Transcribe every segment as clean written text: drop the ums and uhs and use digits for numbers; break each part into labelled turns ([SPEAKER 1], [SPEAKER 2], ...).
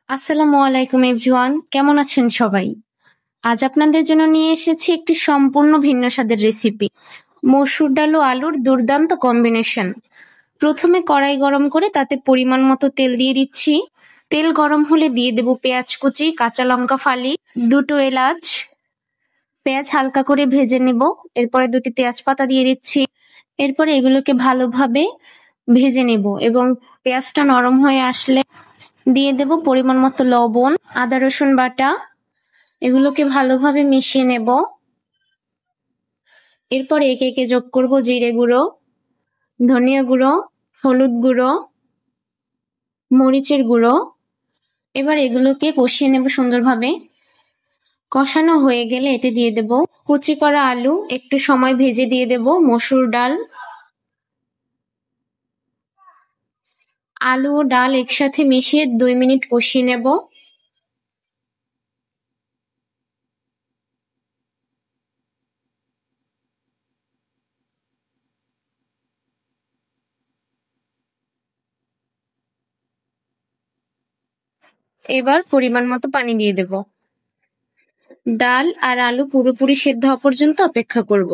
[SPEAKER 1] আসসালামু আলাইকুম এভরিওয়ান, কেমন আছেন সবাই? আজ আপনাদের জন্য নিয়ে এসেছি একটি সম্পূর্ণ ভিন্ন স্বাদের রেসিপি, মসুর ডাল ও আলুর দুর্দান্ত কম্বিনেশন। প্রথমে কড়াই গরম করে তাতে পরিমাণ মতো তেল দিয়ে দিচ্ছি। তেল গরম হলে দিয়ে দেব পেঁয়াজ কুচি, কাঁচা লঙ্কা ফালি, দুটো এলাচ। পেঁয়াজ হালকা করে ভেজে নেব। এরপরে দুটি তেজপাতা দিয়ে দিচ্ছি। এরপরে এগুলোকে ভালোভাবে ভেজে নেব এবং পেঁয়াজটা নরম হয়ে আসলে দিয়ে দেব পরিমাণ মতো লবণ, আদা রসুন বাটা। এগুলোকে ভালোভাবে মিশিয়ে নেব। এরপর একে একে যোগ করব জিরে গুঁড়ো, ধনিয়া গুঁড়ো, হলুদ গুঁড়ো, মরিচের গুঁড়ো। এবার এগুলোকে কষিয়ে নেব সুন্দরভাবে। কষানো হয়ে গেলে এতে দিয়ে দেব কুচি করা আলু, একটু সময় ভেজে দিয়ে দেব মসুর ডাল। আলু ও ডাল একসাথে মিশিয়ে 2 মিনিট কষিয়ে নেব। এবার পরিমাণ মতো পানি দিয়ে দেব। ডাল আর আলু পুরোপুরি সেদ্ধ হওয়া পর্যন্ত অপেক্ষা করব।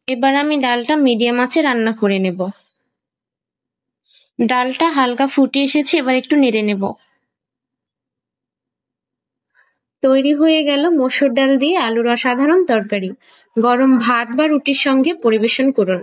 [SPEAKER 1] এবার আমি ডালটা মিডিয়াম আঁচে রান্না করে নেব। ডালটা হালকা ফুটে এসেছে, এবার একটু নেড়ে নেব। তৈরি হয়ে গেল মসুর ডাল দিয়ে আলুর অসাধারণ তরকারি। গরম ভাত বা রুটির সঙ্গে পরিবেশন করুন।